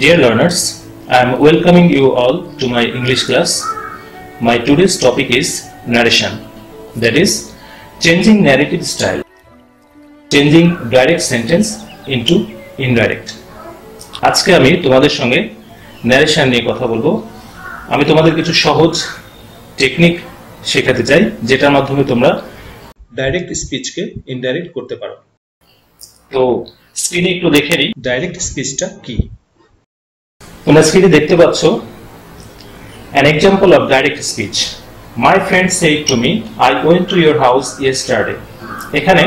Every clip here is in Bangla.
Dear learners, I am welcoming you all to my English class. My today's topic is narration, that is, changing narrative style, changing direct sentence into indirect. আজকে আমি তোমাদের সঙ্গে ন্যারেশন নিয়ে কথা বলবো। আমি তোমাদের কিছু সহজ টেকনিক শেখাতে চাই যেটার মাধ্যমে তোমরা ডাইরেক্ট স্পিচকে ইনডাইরেক্ট করতে পারো। তো স্ক্রিনে একটু দেখে নিই ডাইরেক্ট স্পিচটা কি। তোমরা স্ক্রিনে দেখতে পাচ্ছ an example of direct speech. My friend said to me, I went to your house yesterday. এখানে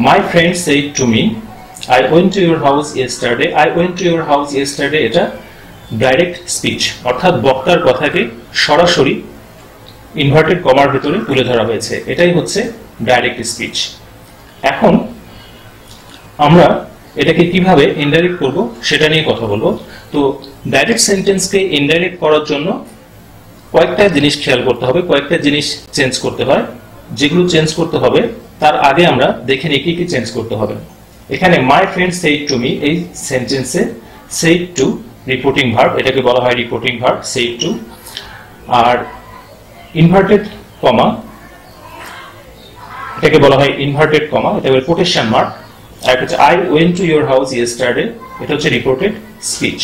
my friend said to me, I went to your house yesterday. I went to your house yesterday. এটা ডাইরেক্ট স্পিচ, অর্থাৎ বক্তার কথাকে সরাসরি ইনভার্টেড কমার ভিতরে তুলে ধরা হয়েছে। এটাই হচ্ছে ডাইরেক্ট স্পিচ। এখন আমরা এটাকে কিভাবে ইনডাইরেক্ট করব সেটা নিয়ে কথা বলবো। তো ডাইরেক্ট সেন্টেন্সকে ইনডাইরেক্ট করার জন্য কয়েকটা জিনিস খেয়াল করতে হবে, কয়েকটা জিনিস চেঞ্জ করতে হয়। যেগুলো চেঞ্জ করতে হবে তার আগে আমরা দেখে নিই কি কি চেঞ্জ করতে হবে। এখানে my friend said to me, এই সেন্টেন্সে সেইড টু রিপোর্টিং ভার্ব, এটাকে বলা হয় রিপোর্টিং ভার্ব সেইড টু। আর ইনভার্টেড কমা, এটাকে বলা হয় ইনভার্টেড কমা, এটা হলো কোটেশন মার্ক। আর হচ্ছে I went to your house yesterday, এটা হচ্ছে রিপোর্টেড স্পিচ।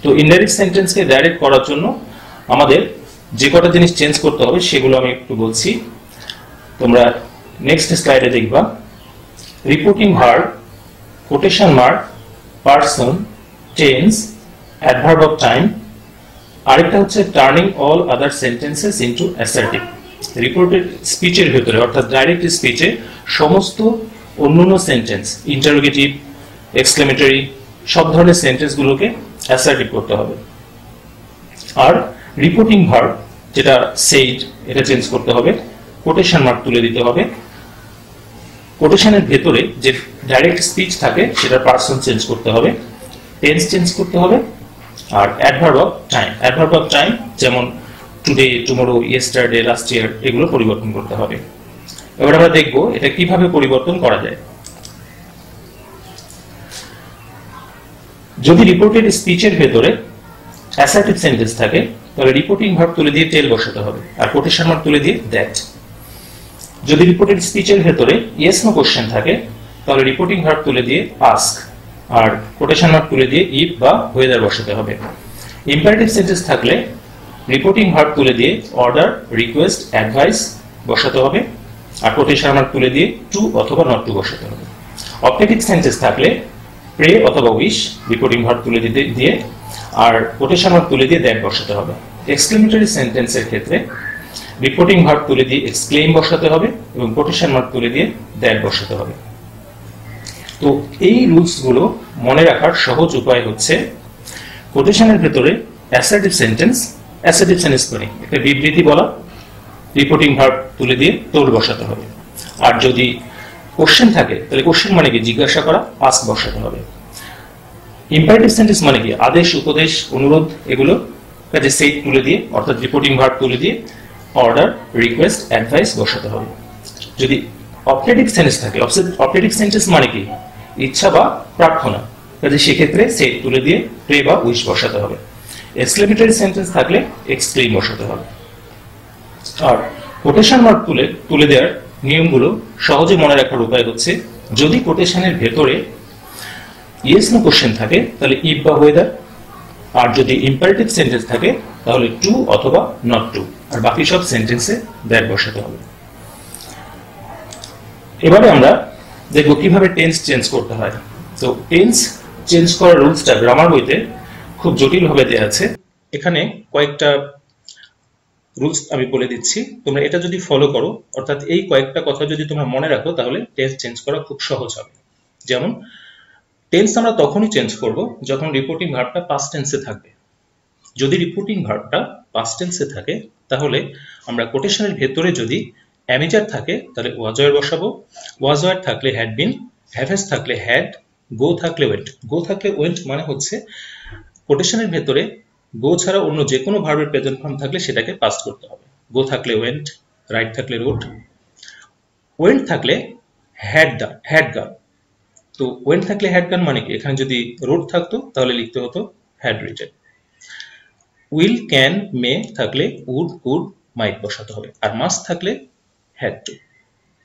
তো ইনডাইরেক্ট সেন্টেন্সকে ডাইরেক্ট করার জন্য আমাদের যে কটা জিনিস চেঞ্জ করতে হবে সেগুলো আমি একটু বলছি, তোমরা নেক্সট স্লাইডে দেখবা। Reporting verb, quotation mark, person, tense, adverb of time. আরেকটা হচ্ছে turning all other sentences into assertive. Reported স্পিচের ভিতরে অর্থাৎ ডাইরেক্ট স্পিচে সমস্ত অন্যান্য সেন্টেন্স, ইন্টারোগেটিভ, এক্সক্লেমেটরি, সব ধরনের সেন্টেন্সগুলোকে অ্যাসার্টিভ করতে হবে। আর রিপোর্টিং ভার্ব যেটা সেইড, এটা চেঞ্জ করতে হবে, কোটেশন মার্ক তুলে দিতে হবে। কোটেশনের ভেতরে যে ডাইরেক্ট স্পিচ থাকে সেটার পারসন চেঞ্জ করতে হবে, টেন্স চেঞ্জ করতে হবে। আর adverb of time, adverb of time যেমন today, tomorrow, yesterday, last year, এগুলো পরিবর্তন করতে হবে। এবার আমরা দেখব এটা কিভাবে পরিবর্তন করা যায়। যদি রিপোর্টেড স্পিচের ভেতরে অ্যাসার্টিভ সেন্টেন্স থাকে তাহলে রিপোর্টিং ভার্ব তুলে দিয়ে টেল বসাতে হবে আর কোটেশন মার্ক তুলে দিয়ে দ্যাট। যদি রিপোর্টেড স্পিচের ভেতরে ইয়েস নো কোশ্চেন থাকে তাহলে রিপোর্টিং ভার্ব তুলে দিয়ে আস্ক আর কোটেশন মার্ক তুলে দিয়ে ইফ বা ওয়েদার বসাতে হবে। ইম্পারেটিভ সেন্টেন্স থাকলে রিপোর্টিং ভার্ব তুলে দিয়ে অর্ডার, রিকোয়েস্ট, অ্যাডভাইস বসাতে হবে আর কোটেশন মার্ক তুলে দিয়ে টু অথবা নট টু বসাতে হবে। অবজেক্টিভ সেন্টেন্স থাকলে প্রে অথবা উইশ রিপোর্টিং ভার্ব তুলে দিয়ে আর কোটেশন মার্ক তুলে দিয়ে দ্যাট বসাতে হবে। এক্সক্লেমেটরি সেন্টেন্সের ক্ষেত্রে রিপোর্টিং ভার্ব তুলে দিয়ে এক্সক্লেম বসাতে হবে এবং কোটেশন মার্ক তুলে দিয়ে দ্যাট বসাতে হবে। তো এই রুলসগুলো মনে রাখার সহজ উপায় হচ্ছে কোটেশনের ভেতরে অ্যাসার্টিভ সেন্টেন্স মানে একটা বিবৃতি বলা, রিপোর্টিং ভার্ব তুলে দিয়ে তোল বসাতে হবে। আর যদি কোশ্চেন থাকে তাহলে কোশ্চেন মানে কি জিজ্ঞাসা করা, আস্ক বসাতে হবে। ইম্পারেটিভ সেন্টেন্স মানে কি আদেশ, উপদেশ, অনুরোধ, এগুলো কাজে সেইড তুলে দিয়ে অর্থাৎ রিপোর্টিং ভার্ব তুলে দিয়ে অর্ডার, রিকোয়েস্ট, অ্যাডভাইস বসাতে হবে। যদি অবজেক্টিভ সেন্টেন্স থাকে, অবজেক্টিভ সেন্টেন্স মানে কি ইচ্ছা বা প্রার্থনা, কাজে সেক্ষেত্রে সেইড তুলে দিয়ে প্রে বা উইশ বসাতে হবে। এক্সক্লেমেটরি সেন্টেন্স থাকলে এক্সক্লেম বসাতে হবে। আর কোটেশন মার্ক তুলে দেওয়ার নিয়মগুলো সহজে মনে রাখার উপায় হচ্ছে যদি কোটেশনের ভেতরে ইয়েস নো কোশ্চেন থাকে তাহলে ইফ বা ওয়েদার, আর যদি ইম্পারেটিভ সেন্টেন্স থাকে তাহলে টু অথবা নট টু, আর বাকি সব সেন্টেন্সে দ্যাট বসাতে হবে। এবারে আমরা দেখব কিভাবে টেন্স চেঞ্জ করতে হয়। তো টেন্স চেঞ্জ করার রুলসটা গ্রামার বইতে খুব জটিলভাবে দেওয়া আছে। এখানে কয়েকটা রুলস আমি বলে দিচ্ছি, তোমরা এটা যদি ফলো করো অর্থাৎ এই কয়েকটা কথা যদি তোমরা মনে রাখো তাহলে টেন্স চেঞ্জ করা খুব সহজ হবে। যেমন টেন্স আমরা তখনই চেঞ্জ করব যখন রিপোর্টিং ভার্বটা পাস্ট টেন্সে থাকবে। যদি রিপোর্টিং ভার্বটা পাস্ট টেন্সে থাকে তাহলে আমরা কোটেশনের ভেতরে যদি অ্যামেজার থাকে তাহলে ওয়াজ ওয়ার বসাবো, ওয়াজ ওয়ার থাকলে হ্যাড বিন, হ্যাভ থাকলে হ্যাড, গো থাকলে ওয়েন্ট। গো থাকলে ওয়েন্ট মানে হচ্ছে কোটেশনের ভেতরে গো ছাড়া অন্য যে কোনো ভার্বের প্রেজেন্ট ফর্ম থাকলে সেটাকে পাস্ট করতে হবে। গো থাকলে ওয়েন্ট, রাইট থাকলে রোড, ওয়েন্ট থাকলে হ্যাড গান। তো ওয়েন্ট থাকলে হ্যাড গান মানে কি এখানে যদি রোড থাকতো তাহলে লিখতে হতো had written. Will, can, may থাকলে would, could, might বসাতে হবে, আর must থাকলে had to।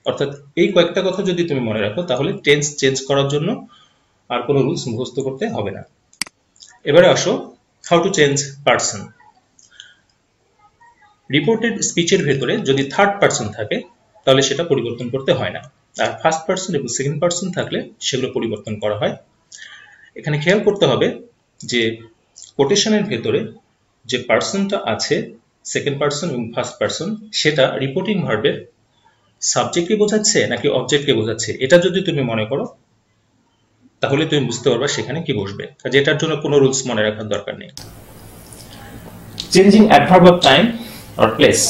অর্থাৎ এই কয়েকটা কথা যদি তুমি মনে রাখো তাহলে টেন্স চেঞ্জ করার জন্য আর কোনো রুলস মুখস্থ করতে হবে না। এবারে আসো how to change person. Reported স্পিচের ভেতরে যদি থার্ড পারসন থাকে তাহলে সেটা পরিবর্তন করতে হয় না, আর ফার্স্ট পারসন এবং সেকেন্ড পারসন থাকলে সেগুলো পরিবর্তন করা হয়। এখানে খেয়াল করতে হবে যে কোটেশনের ভেতরে যে পারসনটা আছে সেকেন্ড পারসন এবং ফার্স্ট পারসন সেটা রিপোর্টিং ভার্বের সাবজেক্টকে বোঝাচ্ছে নাকি অবজেক্টকে বোঝাচ্ছে, এটা যদি তুমি মনে করো তাহলে তুমি বুঝতে পারবে সেখানে কি বসবে, যেটার জন্য কোনো রুলস মনে রাখার দরকার নেই। Changing adverb of time or place.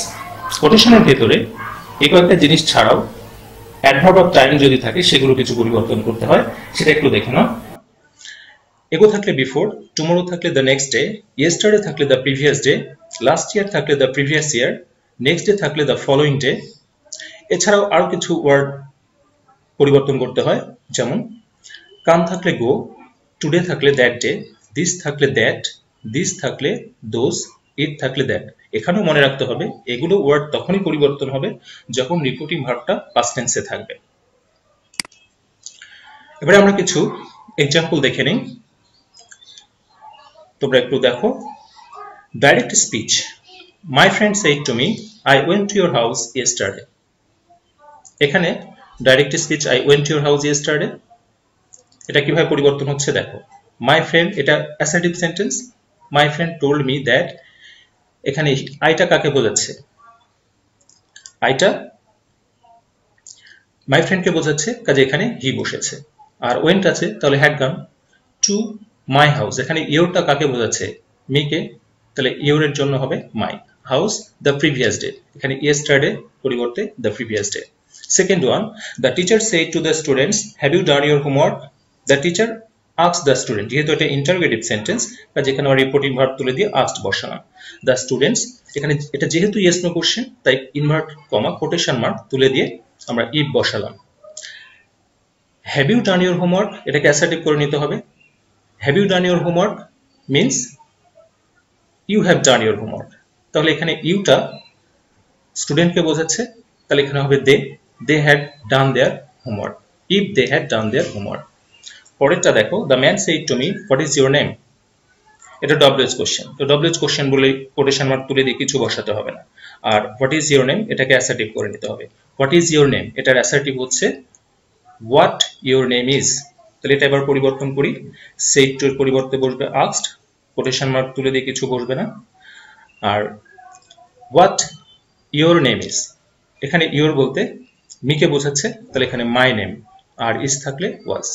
কোটেশনের ভেতরে এই কয়েকটা জিনিস ছাড়াও অ্যাডভার্ব অফ টাইম যদি থাকে সেগুলো কিছু পরিবর্তন করতে হয়, সেটা একটু দেখে নাও। এগো থাকলে বিফোর, টুমরো থাকলে দ্য নেক্সট ডে, ইয়েস্টারডে থাকলে the previous day, last year থাকলে the previous year, next day থাকলে দ্য ফলোইং ডে। এছাড়াও আরো কিছু ওয়ার্ড পরিবর্তন করতে হয়, যেমন কাম থাকলে গো, টুডে থাকলে দ্যাট ডে, দিস থাকলে দ্যাট, দিস থাকলে দোজ, ইট থাকলে দ্যাট। এখানেও মনে রাখতে হবে এগুলো ওয়ার্ড তখনই পরিবর্তন হবে যখন রিপোর্টিং ভার্বটা পাস্ট টেন্সে থাকবে। এবারে আমরা কিছু এক্সাম্পল দেখে নিই, তোমরা একটু দেখো। Direct speech, my friend said to me I went to your house yesterday. এখানে direct speech I went to your house yesterday, এটা কিভাবে পরিবর্তন হচ্ছে দেখো। মাই ফ্রেন্ড, এটা assertive sentence, my friend told me that, এখানে আইটা কাকে বোঝাচ্ছে? আইটা মাই ফ্রেন্ডকে বোঝাচ্ছে, কাজে এখানে হি বসেছে। আর ওয়েন্ট আছে তাহলে হ্যাড গান টু মাই হাউস, এখানে ইয়োরটা কাকে বোঝাচ্ছে? মিকে, তাহলে ইয়োরের জন্য হবে my house. The previous day, এখানে ইয়েস্টারডে পরিবর্তে the previous day. Second one, the teacher said to the students have you done your homework. The teacher asked the student, যেহেতু এটা ইন্টারোগেটিভ সেন্টেন্স যেখানে আমরা রিপোর্টিং ভার্ব তুলে দিয়ে আস্কড বসালাম। দ্য স্টুডেন্টস, এখানে এটা যেহেতু ইয়েস নো কোশ্চেন তাই ইনভার্ট কমা কোটেশন মার্ক তুলে দিয়ে আমরা ইফ বসালাম। Have you done your homework, এটাকে অ্যাসার্টিভ করে নিতে হবে। Have you done your homework means you have done your homework, তাহলে এখানে ইউটা স্টুডেন্টকে বোঝাচ্ছে, তাহলে এখানে হবে they had done their homework, if they had done their homework. পরেরটা দেখো, the man said to me what is your name. এটা ডব্লিউএইচ কোশ্চেন, তো ডব্লিউএইচ কোশ্চেন বলে কোটেশন মার্ক তুলে দিয়ে কিছু বসাতে হবে না। আর হোয়াট ইজ ইয়োর নেম এটাকে অ্যাসার্টিভ করে নিতে হবে। হোয়াট ইজ ইয়োর নেম, এটার অ্যাসার্টিভ হচ্ছে হোয়াট ইয়োর নেম ইজ, তাহলে এটা এবার পরিবর্তন করি। সেড টু এর পরিবর্তে বসবে আস্কড, কোটেশন মার্ক তুলে দিয়ে কিছু বসবে না। আর হোয়াট ইয়োর নেম ইজ, এখানে ইয়োর বলতে মিকে বোঝাচ্ছে, তাহলে এখানে মাই নেম, আর ইজ থাকলে was.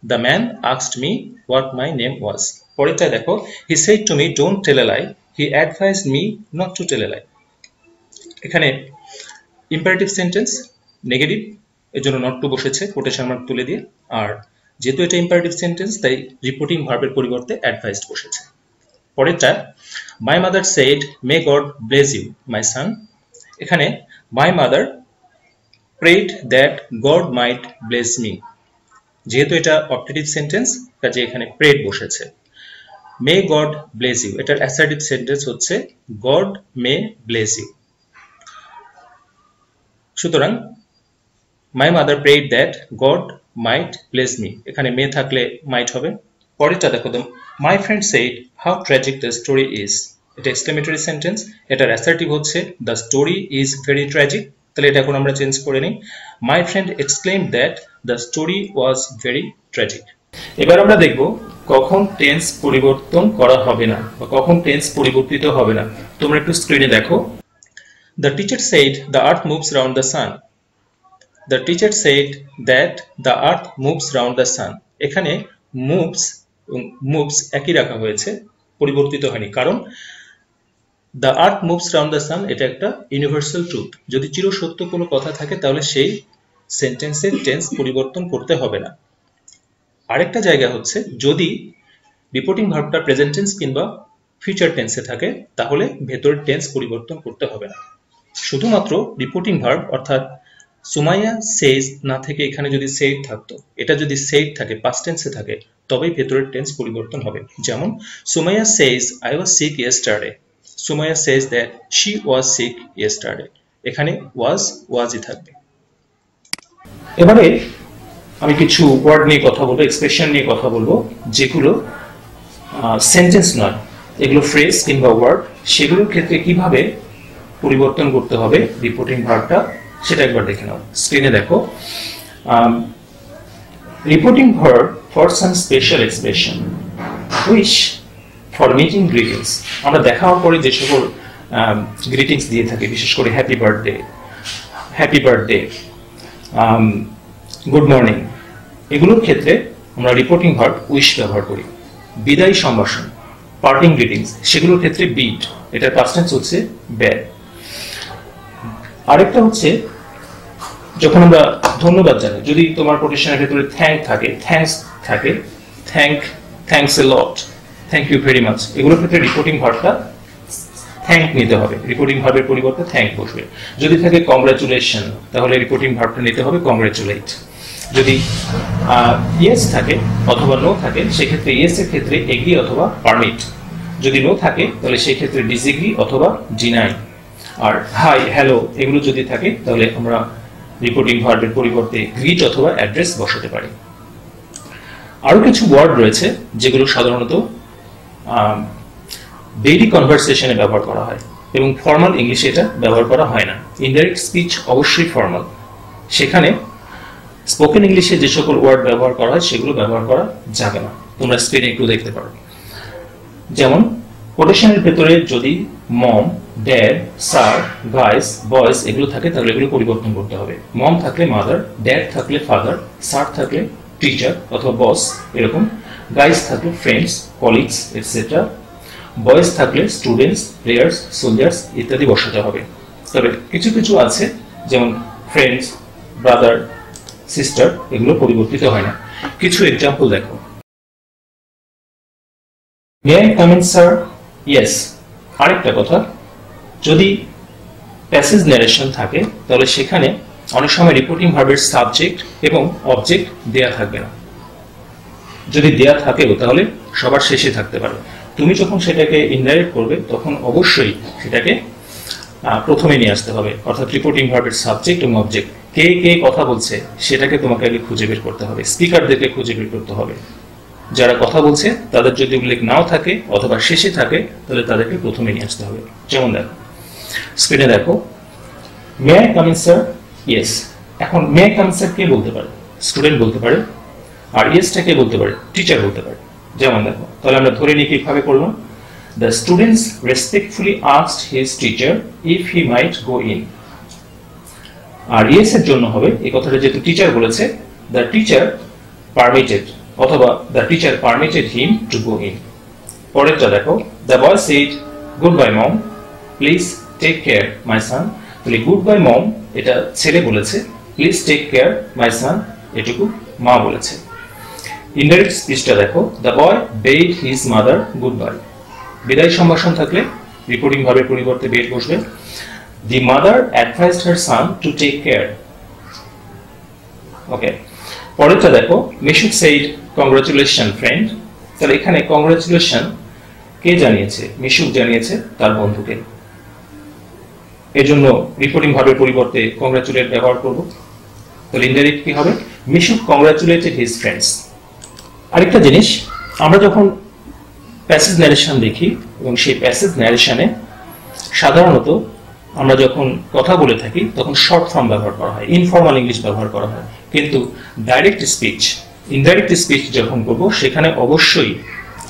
The man asked me what my name was. পরেরটা দেখো, he said to me don't tell a lie, he advised me not to tell a lie. এখানে ইম্পারেটিভ সেন্টেন্স নেগেটিভ, এর জন্য নট টু বসেছে কোটেশন মার্ক তুলে দিয়ে, আর যেহেতু এটা ইম্পারেটিভ সেন্টেন্স তাই রিপোর্টিং ভার্বের পরিবর্তে অ্যাডভাইসড বসেছে। পরেরটা, my mother said may God bless you my son. এখানে my mother prayed that God might bless me, যেহেতু এটা অপটেটিভ সেন্টেন্স কাজে এখানে প্রেড বসেছে। মে গড ব্লেস ইউ, এটার অ্যাসার্টিভ সেন্টেন্স হচ্ছে গড মে ব্লেস ইউ। সুতরাং my mother prayed that God might bless me, এখানে মে থাকলে মাইট হবে। পরেরটা দেখো, my friend said how tragic the story is, এটা এক্সক্লেমেটরি সেন্টেন্স, এটার অ্যাসার্টিভ হচ্ছে the story is very tragic, তাহলে এটা এখন আমরা চেঞ্জ করে নিই। My friend exclaimed that the story was very tragic. এবার আমরা দেখব কখন টেন্স পরিবর্তন করা হবে না বা কখন টেন্স পরিবর্তিত হবে না। তোমরা একটু স্ক্রিনে দেখো। The teacher said the earth moves round the sun. The teacher said that the earth moves round the sun, এখানে মুভস এবং মুভস একই রাখা হয়েছে, পরিবর্তিত হয়নি, কারণ the earth moves round the sun এটা একটা ইউনিভার্সাল ট্রুথ। যদি চিরসত্য কোনো কথা থাকে তাহলে সেই সেন্টেন্সের টেন্স পরিবর্তন করতে হবে না। আরেকটা জায়গা হচ্ছে যদি রিপোর্টিং ভার্বটা প্রেজেন্ট টেন্স কিংবা ফিউচার টেন্সে থাকে তাহলে ভেতরের টেন্স পরিবর্তন করতে হবে না। শুধুমাত্র রিপোর্টিং ভার্ব অর্থাৎ সুমাইয়া সেজ না থেকে এখানে যদি সেড থাকতো, এটা যদি সেড থাকে পাস্ট টেন্সে থাকে তবেই ভেতরের টেন্স পরিবর্তন হবে। যেমন Sumaiya says I was sick yesterday, Sumaiya says that she was sick yesterday, এখানে ওয়াজই থাকবে। এবারে আমি কিছু ওয়ার্ড নিয়ে কথা বলবো, এক্সপ্রেশন নিয়ে কথা বলবো যেগুলো সেন্টেন্স নয়, এগুলো ফ্রেজ কিংবা ওয়ার্ড, সেগুলোর ক্ষেত্রে কিভাবে পরিবর্তন করতে হবে রিপোর্টিং ভার্বটা সেটা একবার দেখে নাও। স্ক্রিনে দেখো, reporting verb for some special expression, wish for meeting greetings. আমরা দেখা হওয়ার পরে যে সকল গ্রিটিংস দিয়ে থাকি, বিশেষ করে হ্যাপি বার্থডে, গুড মর্নিং, এগুলোর ক্ষেত্রে আমরা রিপোর্টিং ভার্ব উইশ ব্যবহার করি। বিদায়ী সম্ভাষণ, পার্টিং গ্রিটিংস, সেগুলোর ক্ষেত্রে বিড, এটার পাস্ট টেন্স হচ্ছে ব্যাড। আরেকটা হচ্ছে যখন আমরা ধন্যবাদ জানাই, যদি তোমার কোটেশনের ভেতরে থ্যাঙ্কস থাকে, thanks a lot, thank you very much, এগুলোর ক্ষেত্রে রিপোর্টিং ভার্বটা থ্যাঙ্ক নিতে হবে, রিপোর্টিং ভার্বের পরিবর্তে থ্যাঙ্ক বসবে। যদি থাকে কংগ্রাচুলেশন, তাহলে রিপোর্টিং ভার্বটা নিতে হবে কংগ্রাচুলেট। যদি ইয়েস থাকে অথবা নো থাকে, সেক্ষেত্রে ইয়েস এর ক্ষেত্রে এগ্রি অথবা পারমিট। যদি নো থাকে তাহলে সেই ক্ষেত্রে ডিসএগ্রি অথবা ডিনাই। আর হাই, হ্যালো এগুলো যদি থাকে তাহলে আমরা রিপোর্টিং ভার্বের পরিবর্তে গ্রিট অথবা অ্যাড্রেস বসাতে পারি। আরো কিছু ওয়ার্ড রয়েছে যেগুলো সাধারণত ডেইলি কনভারসেশনে ব্যবহার করা হয় এবং ফর্মাল ইংলিশে এটা ব্যবহার করা হয় না। ইনডাইরেক্ট স্পিচ অবশ্যই ফর্মাল, সেখানে স্পোকেন ইংলিশে যে সকল ওয়ার্ড ব্যবহার করা হয় সেগুলো ব্যবহার করা যাবে না। তোমরা স্ক্রিনে একটু দেখতে পারো। যেমন কোটেশনের ভেতরে যদি মম, ড্যাড, স্যার, গাইস, বয়েজ এগুলো থাকে তাহলে এগুলো পরিবর্তন করতে হবে। মম থাকলে মাদার, ড্যাড থাকলে ফাদার, স্যার থাকলে টিচার অথবা বস এরকম, গাইস থাকলে ফ্রেন্ডস, কলিগস এটসেট্রা, বয়েজ থাকলে স্টুডেন্টস, প্লেয়ার্স, সোলজার্স ইত্যাদি বসাতে হবে। তবে কিছু কিছু আছে যেমন ফ্রেন্ডস, ব্রাদার, সিস্টার এগুলো পরিবর্তিত হয় না। কিছু এক্সাম্পল দেখো। May I come in sir? Yes. আরেকটা কথা, যদি প্যাসেজ ন্যারেশন থাকে তাহলে সেখানে অনেক সময় রিপোর্টিং ভার্বের সাবজেক্ট এবং অবজেক্ট দেয়া থাকবে না। যদি দেয়া থাকেও তাহলে সবার শেষে থাকতে পারে। তুমি যখন সেটাকে ইনডাইরেক্ট করবে তখন অবশ্যই সেটাকে প্রথমে নিয়ে আসতে হবে, অর্থাৎ রিপোর্টিং ভার্বের সাবজেক্ট এবং অবজেক্ট। কে কে কথা বলছে সেটাকে তোমাকে আগে খুঁজে বের করতে হবে, স্পিকারদেরকে খুঁজে বের করতে হবে। যারা কথা বলছে তাদের যদি উল্লেখ নাও থাকে অথবা শেষে থাকে তাহলে তাদেরকে প্রথমে নিয়ে আসতে হবে। যেমন দেখো, স্ক্রিনে দেখো, may I come in sir? Yes. এখন মে আই কাম স্যার কে বলতে পারে? স্টুডেন্ট বলতে পারে। আর ইয়েসটা কে বলতে পারে? টিচার বলতে পারে। যেমন দেখো, তাহলে আমরা ধরে নিয়ে কিভাবে করলাম? The students respectfully asked his teacher if he might go in. আর ইয়েস এর জন্য হবে, এই কথাটা যেহেতু টিচার বলেছে, the teacher permitted অথবা the teacher permitted him to go in. পরেরটা দেখো, the boy said goodbye mom, please take care my son. তাহলে goodbye mom এটা ছেলে বলেছে, please take care my son এটুকু মা বলেছে। ইনডাইরেক্ট স্পিচটা দেখো, the boy bade his mother goodbye. বিদায় সম্ভাষণ থাকলে রিপোর্টিং ভার্বের পরিবর্তে বেড বসবে। The mother advised her son to take care. ওকে, পরেরটা দেখো, মিশুক said congratulations friend. তাহলে এখানে কংগ্রাচুলেশন কে জানিয়েছে? মিশুক জানিয়েছে তার বন্ধুকে। এজন্য রিপোর্টিং ভার্বের পরিবর্তে কংগ্রাচুলেট ব্যবহার করব। তাহলে ইনডাইরেক্ট কি হবে? মিশুক congratulated his friends. আরেকটা জিনিস, আমরা যখন প্যাসেজ ন্যারেশন দেখি এবং সেই প্যাসেজ ন্যারেশনে সাধারণত আমরা যখন কথা বলে থাকি তখন শর্ট ফর্ম ব্যবহার করা হয়, ইনফর্মাল ইংলিশ ব্যবহার করা হয়। কিন্তু ডাইরেক্ট স্পিচ, ইনডাইরেক্ট স্পিচ যখন করব সেখানে অবশ্যই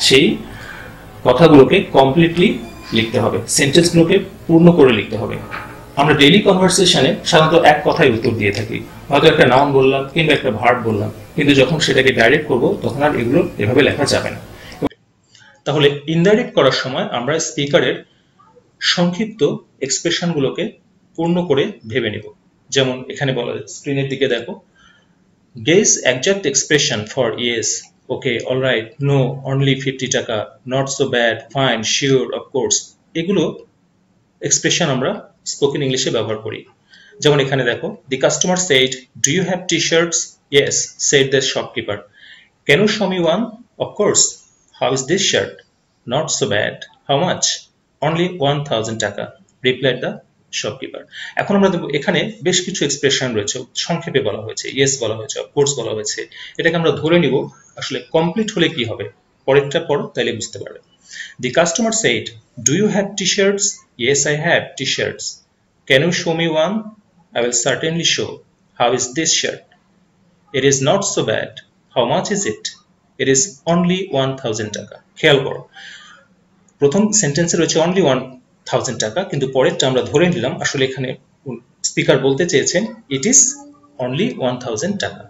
সেই কথাগুলোকে কমপ্লিটলি লিখতে হবে, সেন্টেন্সগুলোকে পূর্ণ করে লিখতে হবে। আমরা ডেইলি কনভারসেশনে সাধারণত এক কথায় উত্তর দিয়ে থাকি, হয়তো একটা নাউন বললাম কিংবা একটা ভার্ব বললাম, কিন্তু যখন সেটাকে ডাইরেক্ট করব তখন আর এগুলো এভাবে লেখা যাবে না। তাহলে ইনডাইরেক্ট করার সময় আমরা স্পিকারের সংক্ষিপ্ত এক্সপ্রেশনগুলোকে পূর্ণ করে ভেবে নেব। যেমন এখানে বলা, স্ক্রিনের দিকে দেখো, guess exact expression for yes, okay, alright, no, only 50 টাকা, not so bad, fine, sure, of course, এগুলো এক্সপ্রেশন আমরা স্পোকেন ইংলিশে ব্যবহার করি। যেমন এখানে দেখো, the customer said do you have T shirts? Yes, said the shopkeeper. Can you show me one? Of course. How is this shirt? Not so bad. How much? Only 1000 টাকা, replied the shopkeeper. এখন আমরা দেখব এখানে বেশ কিছু এক্সপ্রেশন রয়েছে, সংক্ষেপে বলা হয়েছে, ইয়েস বলা হয়েছে, অফ কোর্স বলা হয়েছে। এটাকে আমরা ধরে নিব আসলে কমপ্লিট হলে কি হবে, পরেরটা পড়ো তাইলে বুঝতে পারবে। The customer said, "Do you have t-shirts?" "Yes, I have t-shirts." "Can you show me one?" "I will certainly show." "How is this shirt?" "It is not so bad." "How much is it?" "It is only 1000 টাকা। খেয়াল করো, প্রথম সেন্টেন্সে রয়েছে only 1000 টাকা, কিন্তু পরেরটা আমরা ধরে নিলাম আসলে এখানে স্পিকার বলতে চেয়েছেন it is only 1000 টাকা।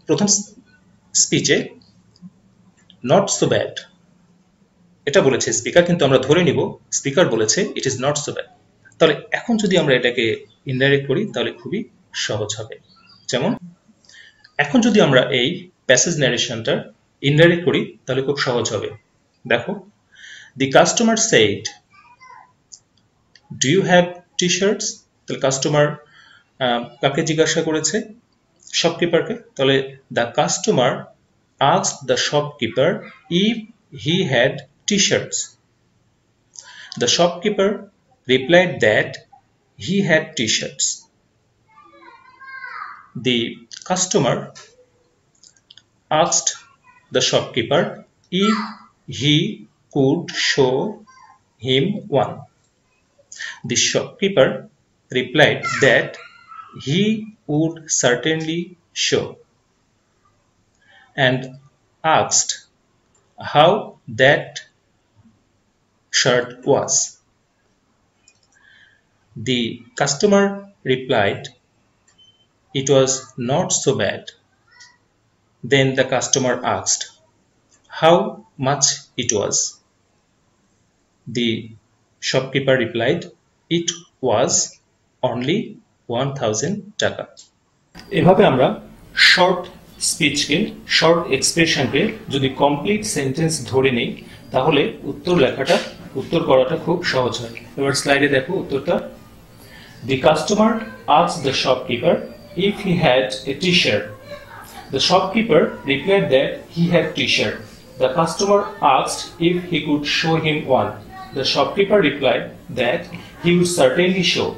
প্রথম স্পিচে not so bad এটা বলেছে স্পিকার, কিন্তু আমরা ধরে নিব স্পিকার বলেছে it is not so bad। তাহলে এখন যদি আমরা এটাকে ইনডাইরেক্ট করি তাহলে খুবই সহজ হবে। যেমন এখন যদি আমরা এই প্যাসেজ ন্যারেশনটা ইনডাইরেক্ট করি তাহলে খুব সহজ হবে। দেখো, the customer said, "Do you have t-shirts?" তাহলে কাস্টমার কাকে জিজ্ঞাসা করেছে? শপকিপারকে। তাহলে the customer asked the shopkeeper if he had t-shirts. The shopkeeper replied that he had t-shirts. The customer asked the shopkeeper if he could show him one. The shopkeeper replied that he would certainly show, and asked how that shirt was. The customer replied it was not so bad. Then the customer asked how much it was. The shopkeeper replied it was only 1000 টাকা। এভাবে আমরা শর্ট স্পিচকে, শর্ট এক্সপ্রেশনকে যদি কমপ্লিট সেন্টেন্স ধরে নেই তাহলে উত্তর করাটা খুব সহজ হয়। এবার স্লাইডে দেখো উত্তরটা। The customer asked the shopkeeper if he had a t-shirt. The shopkeeper replied that he had t-shirt. The customer asked if he could show him one. The shopkeeper replied that he would certainly show.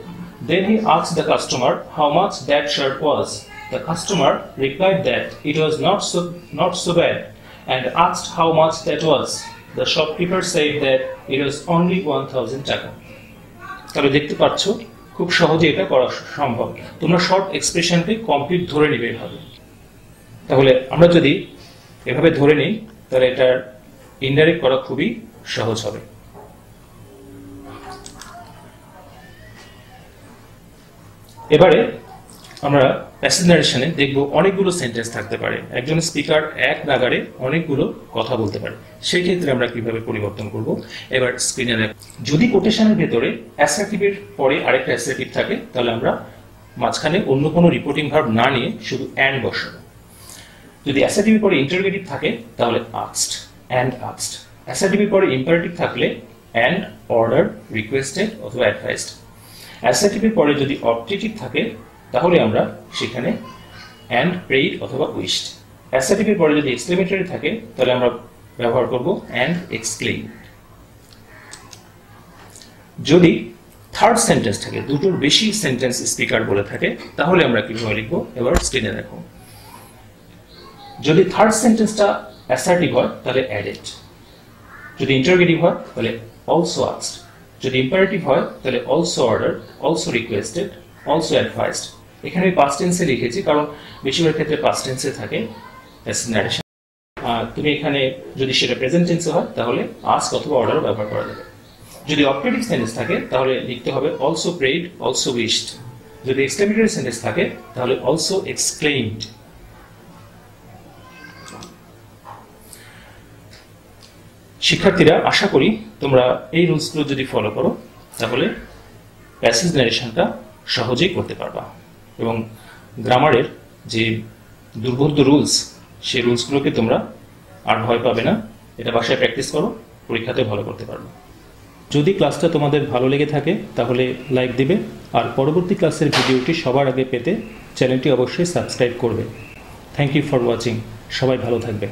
Then he asked the customer how much that shirt was. The customer replied that it was not so bad, and asked how much that was. The shopkeeper said that it was only 1000 টাকা। তাহলে দেখতে পাচ্ছ খুব সহজে এটা করা সম্ভব। তোমরা শর্ট এক্সপ্রেশনকে কমপ্লিট ধরে নিবে এভাবে। তাহলে আমরা যদি এভাবে ধরে নিই তাহলে এটার ইনডাইরেক্ট করা খুবই সহজ হবে। এবারে আমরা প্যাসেজ ন্যারেশনে দেখব অনেকগুলো সেন্টেন্স থাকতে পারে, একজন স্পিকার এক নাগাড়ে অনেকগুলো কথা বলতে পারে, সেই ক্ষেত্রে আমরা কিভাবে পরিবর্তন করব এবার স্ক্রিনে দেখ। যদি কোটেশনের ভেতরে অ্যাসার্টিভের পরে আরেকটা অ্যাসার্টিভ থাকে তাহলে আমরা মাঝখানে অন্য কোনো রিপোর্টিং ভার্ব না নিয়ে শুধু অ্যান্ড বসাবো। যদি অ্যাসার্টিভের পরে ইন্টারোগেটিভ থাকে তাহলে আস্কড, অ্যান্ড আস্কড। অ্যাসার্টিভের পরে ইম্পারেটিভ থাকলে অ্যান্ড, অর্ডার, রিকোয়েস্টেড অথবা অ্যাডভাইসড। অ্যাসার্টিভের পরে যদি অবজেক্টিভ থাকে তাহলে আমরা সেখানে অ্যান্ড, প্রেইড অথবা উইশড। অ্যাসার্টিভের পরে যদি এক্সক্লেমেটরি থাকে তাহলে আমরা ব্যবহার করব অ্যান্ড এক্সক্লেইম। যদি থার্ড সেন্টেন্স থাকে, দুটোর বেশি সেন্টেন্স স্পিকার বলে থাকে তাহলে আমরা কিভাবে লিখবো এবার স্ক্রিনে দেখো। যদি থার্ড সেন্টেন্সটা অ্যাসার্টিভ হয় তাহলে অ্যাডেড, যদি ইন্টারোগেটিভ হয় তাহলে অলসো আস্কড, যদি ইম্পারেটিভ হয় তাহলে also order, also requested, also advised. এখানে পাস্ট টেন্সে লিখেছি কারণ বেশিরভাগ ক্ষেত্রে পাস্ট টেন্সে থাকে প্যাসেজ ন্যারেশন। তুমি এখানে যদি সেটা প্রেজেন্ট টেন্সে হয় তাহলে আস্ক অথবা অর্ডার ব্যবহার করা যাবে। যদি অপারেটিভ সেন্টেন্স থাকে তাহলে লিখতে হবে অলসো প্রেইড, অলসো উইশড। যদি এক্সক্লেমেটরি সেন্টেন্স থাকে তাহলে অলসো এক্সক্লেইমড। শিক্ষার্থীরা, আশা করি তোমরা এই রুলসগুলো যদি ফলো করো তাহলে প্যাসেজ ন্যারেশনটা সহজেই করতে পারবা এবং গ্রামারের যে দুর্বোধ্য রুলস সেই রুলসগুলোকে তোমরা আর ভয় পাবে না। এটা বাসায় প্র্যাকটিস করো, পরীক্ষাতে ভালো করতে পারবে। যদি ক্লাসটা তোমাদের ভালো লেগে থাকে তাহলে লাইক দিবে, আর পরবর্তী ক্লাসের ভিডিওটি সবার আগে পেতে চ্যানেলটি অবশ্যই সাবস্ক্রাইব করবে। Thank you for watching. সবাই ভালো থাকবে।